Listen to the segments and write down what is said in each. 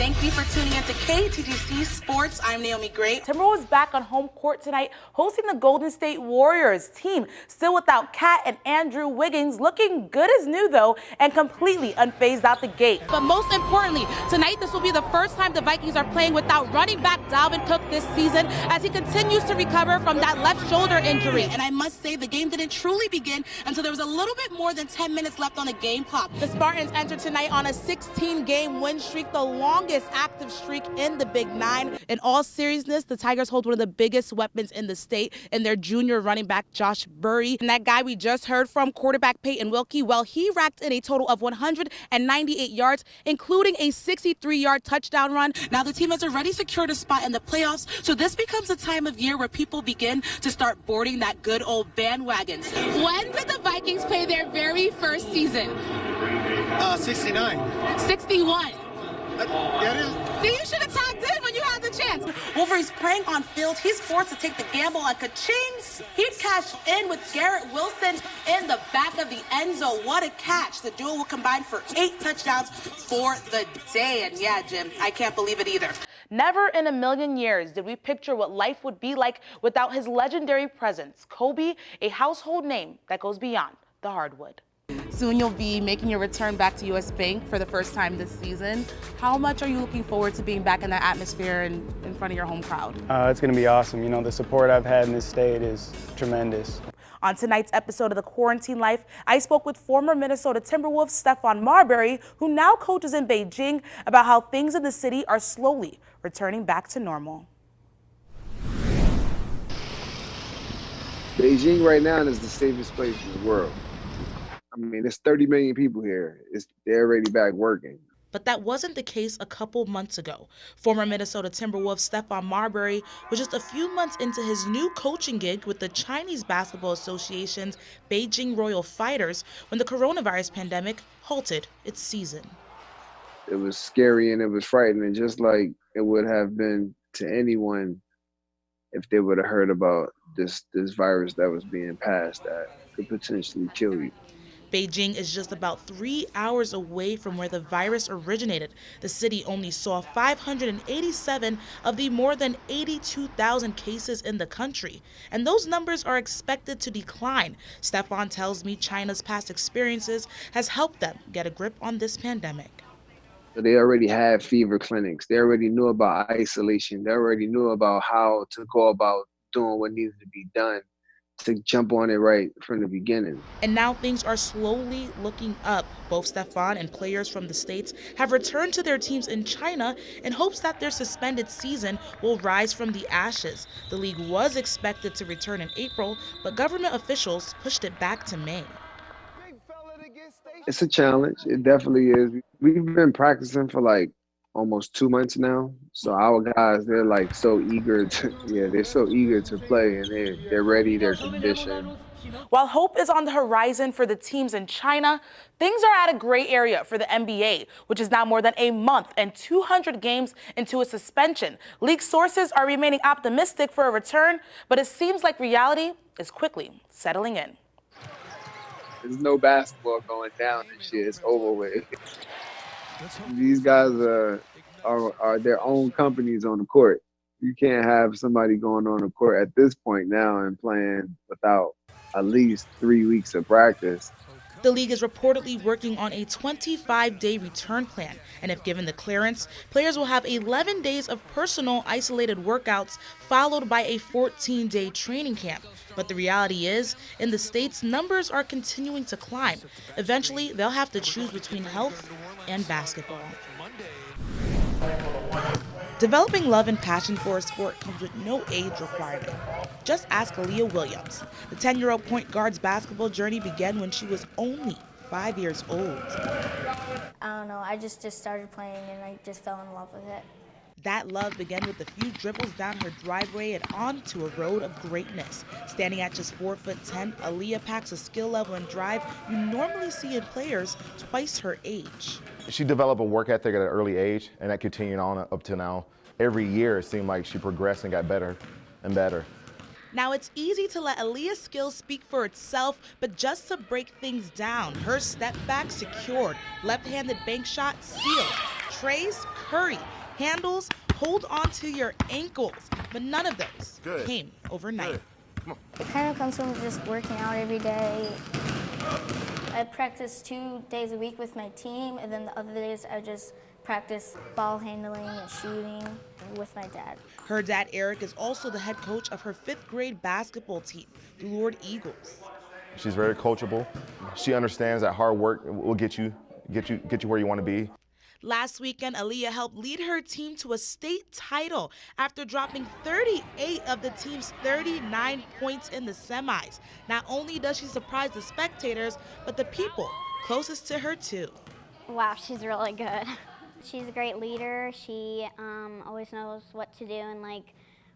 Thank you for tuning in to KTGC Sports. I'm Naomi Gray. Timberwolves back on home court tonight, hosting the Golden State Warriors. Team still without Kat and Andrew Wiggins, looking good as new though, and completely unfazed out the gate. But most importantly, tonight this will be the first time the Vikings are playing without running back Dalvin Cook this season, as he continues to recover from that left shoulder injury. And I must say, the game didn't truly begin until there was a little bit more than 10 minutes left on the game clock. The Spartans enter tonight on a 16-game win streak, the longest active streak in the Big Nine. In all seriousness, the Tigers hold one of the biggest weapons in the state in their junior running back, Josh Burry. And that guy we just heard from, quarterback Peyton Wilkie, well, he racked in a total of 198 yards, including a 63-yard touchdown run. Now the team has already secured a spot in the playoffs, so this becomes a time of year where people begin to start boarding that good old bandwagons. When did the Vikings play their very first season? 69. 61. Yeah, it is. See, you should have tagged in when you had the chance. Wolverine's praying on field. He's forced to take the gamble on ka-ching. He cashed in with Garrett Wilson in the back of the end zone. What a catch. The duo will combine for 8 touchdowns for the day. And yeah, Jim, I can't believe it either. Never in a million years did we picture what life would be like without his legendary presence. Kobe, a household name that goes beyond the hardwood. Soon you'll be making your return back to U.S. Bank for the first time this season. How much are you looking forward to being back in that atmosphere and in front of your home crowd? It's going to be awesome. You know, the support I've had in this state is tremendous. On tonight's episode of The Quarantine Life, I spoke with former Minnesota Timberwolves Stephon Marbury, who now coaches in Beijing, about how things in the city are slowly returning back to normal. Beijing right now is the safest place in the world. I mean, there's 30 million people here. They're already back working. But that wasn't the case a couple months ago. Former Minnesota Timberwolves Stephon Marbury was just a few months into his new coaching gig with the Chinese Basketball Association's Beijing Royal Fighters when the coronavirus pandemic halted its season. It was scary and it was frightening, just like it would have been to anyone if they would have heard about this virus that was being passed that could potentially kill you. Beijing is just about 3 hours away from where the virus originated. The city only saw 587 of the more than 82,000 cases in the country. And those numbers are expected to decline. Stephon tells me China's past experiences has helped them get a grip on this pandemic. They already had fever clinics. They already knew about isolation. They already knew about how to go about doing what needed to be done to jump on it right from the beginning. And now things are slowly looking up. Both Stephon and players from the States have returned to their teams in China in hopes that their suspended season will rise from the ashes. The league was expected to return in April, but government officials pushed it back to May. It's a challenge. It definitely is. We've been practicing for like almost 2 months now. So our guys, they're like so eager to, they're so eager to play, and they're ready, they're conditioned. While hope is on the horizon for the teams in China, things are at a gray area for the NBA, which is now more than a month and 200 games into a suspension. League sources are remaining optimistic for a return, but it seems like reality is quickly settling in. There's no basketball going down this year. It's over with. These guys are their own companies on the court. You can't have somebody going on the court at this point now and playing without at least 3 weeks of practice. The league is reportedly working on a 25-day return plan, and if given the clearance, players will have 11 days of personal isolated workouts followed by a 14-day training camp. But the reality is, in the States, numbers are continuing to climb. Eventually, they'll have to choose between health and basketball. Developing love and passion for a sport comes with no age requirement. Just ask Aaliyah Williams. The 10-year-old point guard's basketball journey began when she was only 5 years old. I don't know, I just started playing and I just fell in love with it. That love began with a few dribbles down her driveway and onto a road of greatness. Standing at just 4'10", Aaliyah packs a skill level and drive you normally see in players twice her age. She developed a work ethic at an early age, and that continued on up to now. Every year it seemed like she progressed and got better and better. Now it's easy to let Aaliyah's skills speak for itself, but just to break things down, her step back secured, left-handed bank shot sealed, Trace Curry handles, hold onto your ankles. But none of those came overnight. It kind of comes from just working out every day. I practice 2 days a week with my team, and then the other days I just practice ball handling and shooting with my dad. Her dad, Eric, is also the head coach of her 5th grade basketball team, the Lord Eagles. She's very coachable. She understands that hard work will get you where you want to be. Last weekend, Aaliyah helped lead her team to a state title after dropping 38 of the team's 39 points in the semis. Not only does she surprise the spectators, but the people closest to her too. Wow, she's really good. She's a great leader. She always knows what to do in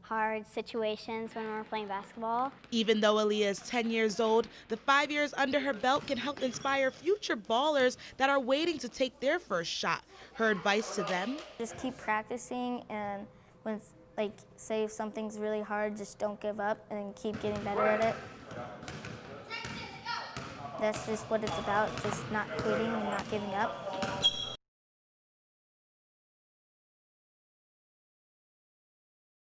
hard situations when we're playing basketball. Even though Aaliyah is 10 years old, the 5 years under her belt can help inspire future ballers that are waiting to take their first shot. Her advice to them? Just keep practicing, and when, say if something's really hard, just don't give up and keep getting better at it. That's just what it's about, just not quitting and not giving up.